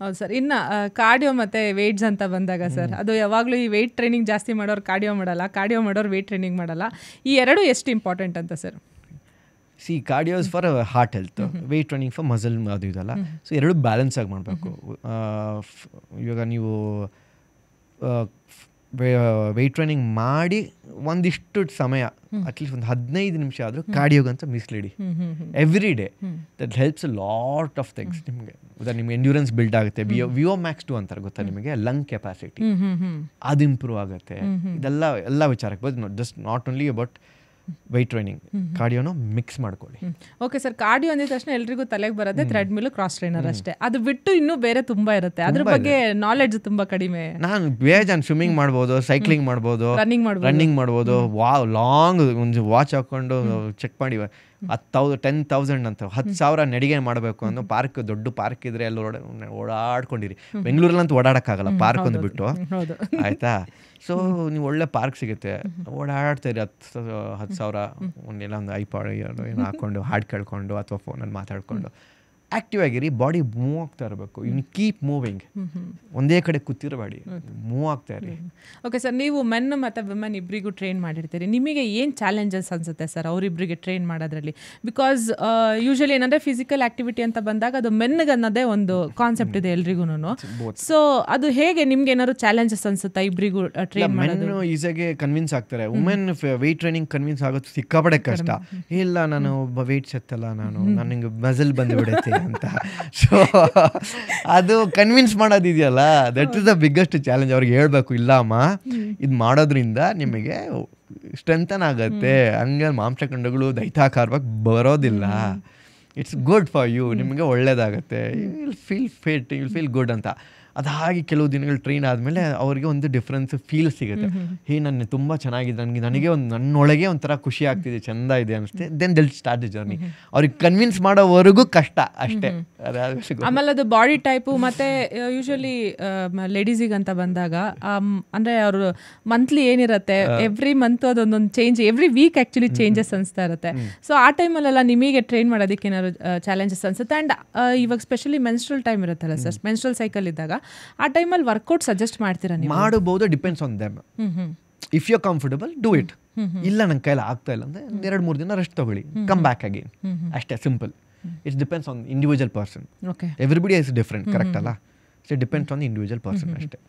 ಹೌದು ಸರ್. ಇನ್ನು ಕಾರ್ಡಿಯೋ ಮತ್ತು ವೆಯ್ಟ್ಸ್ ಅಂತ ಬಂದಾಗ ಸರ್, ಅದು ಯಾವಾಗಲೂ ಈ ವೆಯ್ಟ್ ಟ್ರೈನಿಂಗ್ ಜಾಸ್ತಿ ಮಾಡೋರು ಕಾರ್ಡಿಯೋ ಮಾಡಲ್ಲ, ಕಾರ್ಡಿಯೋ ಮಾಡೋರು ವೆಯ್ಟ್ ಟ್ರೈನಿಂಗ್ ಮಾಡಲ್ಲ. ಈ ಎರಡು ಎಷ್ಟು ಇಂಪಾರ್ಟೆಂಟ್ ಅಂತ sir? See cardio is for heart health, weight training for muscle ಅದು ಇದಲ್ಲ. ಸೊ ಎರಡು ಬ್ಯಾಲೆನ್ಸ್ ಆಗಿ ಮಾಡಬೇಕು. ಇವಾಗ ನೀವು ವೆಯ್ಟ್ ಟ್ರೈನಿಂಗ್ ಮಾಡಿ ಒಂದಿಷ್ಟು ಸಮಯ ಅಟ್ಲೀಸ್ಟ್ ಒಂದು 15 ನಿಮಿಷ ಆದರೂ ಕಾರ್ಡಿಯೋಗಂತ ಮೀಸಲಿಡಿ every day. That helps lot of things. ನಿಮಗೆ ನಿಮ್ಗೆ ಎಂಡ್ಯೂರೆನ್ಸ್ ಬಿಲ್ಡ್ ಆಗುತ್ತೆ. ವಿಒ ಮ್ಯಾಕ್ಸ್ 2 ಅಂತಾರೆ ಗೊತ್ತಾ ನಿಮಗೆ, ಲಂಗ್ ಕೆಪಾಸಿಟಿ ಅದು ಇಂಪ್ರೂವ್ ಆಗುತ್ತೆ. ಇದೆಲ್ಲ ವಿಚಾರಕ್ಕೆ but just not only about weight training, ಕಾರ್ಡಿಯೋನು ಮಿಕ್ಸ್ ಮಾಡ್ಕೊಳ್ಳಿ. Okay sir. ಕಾರ್ಡಿಯೋ ಅಂದಿದ ತಕ್ಷಣ ಎಲ್ರಿಗೂ ತಲೆಗೆ ಬರುತ್ತೆ ಥ್ರೆಡ್ಮಿಲ್, ಕ್ರಾಸ್ ಟ್ರೈನರ್ ಅಷ್ಟೇ. ಅದು ಬಿಟ್ಟು ಇನ್ನೂ ಬೇರೆ ತುಂಬ ಇರುತ್ತೆ, ಅದ್ರ ಬಗ್ಗೆ ನಾಲೆಡ್ಜ್ ತುಂಬ ಕಡಿಮೆ. ನಾನು ಬೇಜಾನ್ ಸ್ವಿಮ್ಮಿಂಗ್ ಮಾಡ್ಬೋದು, ಸೈಕ್ಲಿಂಗ್ ಮಾಡ್ಬೋದು, ರನ್ನಿಂಗ್ ಮಾಡ್ಬೋದು. ಲಾಂಗ್ ಒಂದು ವಾಚ್ ಹಾಕೊಂಡು ಚೆಕ್ ಮಾಡಿ 10,000 ಅಂತ 10,000 ನಡಿಗೆ ಮಾಡಬೇಕು ಅನ್ನೋ ಪಾರ್ಕ್, ದೊಡ್ಡ ಪಾರ್ಕ್ ಇದ್ರೆ ಎಲ್ಲ ಓಡಾಡ್ಕೊಂಡಿರಿ. ಬೆಂಗಳೂರಲ್ಲಂತೂ ಓಡಾಡೋಕ್ಕಾಗಲ್ಲ ಪಾರ್ಕ್ ಒಂದು ಬಿಟ್ಟು, ಆಯಿತಾ? ಸೊ ನೀವು ಒಳ್ಳೆ ಪಾರ್ಕ್ ಸಿಗುತ್ತೆ, ಓಡಾಡ್ತೀರಿ. 10,000 ಒಂದೆಲ್ಲ ಒಂದು ಐಪಾಡ್ ಏನೋ ಹಾಕ್ಕೊಂಡು ಹಾಡು ಕೇಳ್ಕೊಂಡು ಅಥವಾ ಫೋನಲ್ಲಿ ಮಾತಾಡ್ಕೊಂಡು ಆ್ಯಕ್ಟಿವ್ ಆಗಿರಿ. ಬಾಡಿ ಮೂವ್ ಆಗ್ತಾ ಇರಬೇಕು. ಇನ್ನು ಕೀಪ್ ಮೂವಿಂಗ್, ಒಂದೇ ಕಡೆ ಕೂತಿರಬೇಡಿ, ಮೂವ್ ಆಗ್ತಾ ಇರಿ. Okay sir. ನೀವು ಮೆನ್ ಮತ್ತು ವಿಮೆನ್ ಇಬ್ಬರಿಗೂ ಟ್ರೈನ್ ಮಾಡಿರ್ತೀರಿ. ನಿಮಗೆ ಏನು ಚಾಲೆಂಜಸ್ ಅನಿಸುತ್ತೆ ಸರ್ ಅವರಿಬ್ಬರಿಗೆ ಟ್ರೈನ್ ಮಾಡೋದ್ರಲ್ಲಿ? ಬಿಕಾಸ್ ಯೂಶಲಿ ಏನಂದರೆ ಫಿಸಿಕಲ್ ಆ್ಯಕ್ಟಿವಿಟಿ ಅಂತ ಬಂದಾಗ ಅದು ಮೆನ್ಗೆ ಅನ್ನೋದೇ ಒಂದು ಕಾನ್ಸೆಪ್ಟ್ ಇದೆ ಎಲ್ರಿಗೂ. ಸೊ ಅದು ಹೇಗೆ ನಿಮ್ಗೆ ಏನಾದ್ರು ಚಾಲೆಂಜಸ್ ಅನಿಸುತ್ತಾ ಇಬ್ಬರಿಗೂ ಟ್ರೈನ್ ಮಾಡೋದು? ಮೆನ್ ಈಸಿಯಾಗಿ ಕನ್ವಿನ್ಸ್ ಆಗ್ತಾರೆ. ವುಮೆನ್ ವೆಯ್ಟ್ ಟ್ರೈನಿಂಗ್ ಕನ್ವಿನ್ಸ್ ಆಗೋದು ಸಿಕ್ಕಾಪಡೆ ಕಷ್ಟ. ಇಲ್ಲ ನಾನು ವೆಯ್ಟ್ಸ್ ಎತ್ತಲ್ಲ, ನನಗೆ ಮಸಲ್ ಬಂದುಬಿಡುತ್ತೆ ಅಂತ. ಸೊ ಅದು ಕನ್ವಿನ್ಸ್ ಮಾಡೋದಿದೆಯಲ್ಲ, that is the biggest challenge. ಅವ್ರಿಗೆ ಹೇಳ್ಬೇಕು, ಇಲ್ಲ ಅಮ್ಮ ಇದು ಮಾಡೋದ್ರಿಂದ ನಿಮಗೆ ಸ್ಟ್ರೆಂಥನ್ ಆಗುತ್ತೆ, ಹಂಗೆ ಮಾಂಸಖಂಡಗಳು ದೈತಾಕಾರವಾಗಿ ಬರೋದಿಲ್ಲ. ಇಟ್ಸ್ ಗುಡ್ ಫಾರ್ ಯು, ನಿಮಗೆ ಒಳ್ಳೇದಾಗುತ್ತೆ, you will feel fit, you will feel good ಅಂತ. ಅದಾಗಿ ಕೆಲವು ದಿನಗಳು ಟ್ರೈನ್ ಆದಮೇಲೆ ಅವ್ರಿಗೆ ಒಂದು ಡಿಫ್ರೆನ್ಸ್ ಫೀಲ್ ಸಿಗುತ್ತೆ. ನಾನು ತುಂಬ ಚೆನ್ನಾಗಿದೆ, ನನಗೆ ಒಂದು ನನ್ನೊಳಗೆ ಒಂಥರ ಖುಷಿ ಆಗ್ತಿದೆ, ಚೆಂದ ಇದೆ ಅನಿಸುತ್ತೆ. Then they'll start the journey. ಅವ್ರಿಗೆ ಕನ್ವಿನ್ಸ್ ಮಾಡೋವರೆಗೂ ಕಷ್ಟ ಅಷ್ಟೇ. ಆಮೇಲೆ ಅದು ಬಾಡಿ ಟೈಪು ಮತ್ತು ಯೂಶಲಿ ಲೇಡೀಸಿಗೆ ಅಂತ ಬಂದಾಗ ಅಂದರೆ ಅವರು ಮಂತ್ಲಿ ಏನಿರುತ್ತೆ, ಎವ್ರಿ ಮಂತ್ ಅದೊಂದೊಂದು change, every week actually changes ಅನಿಸ್ತಾ ಇರುತ್ತೆ. ಸೊ ಆ ಟೈಮಲ್ಲೆಲ್ಲ ನಿಮಗೆ ಟ್ರೈನ್ ಮಾಡೋದಕ್ಕೆ ಏನಾದ್ರು ಚಾಲೆಂಜಸ್ ಅನಿಸುತ್ತೆ? ಆ್ಯಂಡ್ ಇವಾಗ ಸ್ಪೆಷಲಿ ಮೆನ್ಸ್ಟ್ರಲ್ ಟೈಮ್ ಇರುತ್ತಲ್ಲ ಸರ್, ಮೆನ್ಸ್ಟ್ರಲ್ ಸೈಕಲ್ ಇದ್ದಾಗ ಆ ಟೈಮಲ್ಲಿ ವರ್ಕೌಟ್ ಸಜೆಸ್ಟ್ ಮಾಡ್ತೀರಾ ನೀವು? ಮಾಡಬಹುದು, depends on them. If you comfortable do it. ಇಲ್ಲ ನನ್ನ ಕೈಲಿ ಆಗ್ತಾ ಇಲ್ಲ ಅಂದರೆ 2-3 ದಿನ ರೆಸ್ಟ್ ತಗೊಳ್ಳಿ, ಕಮ್ ಬ್ಯಾಕ್ ಅಗೇನ್, ಅಷ್ಟೇ, simple. It's depends on individual person. Everybody is different, correct ಅಲ್ಲ? So it depends on the individual person ಅಷ್ಟೇ.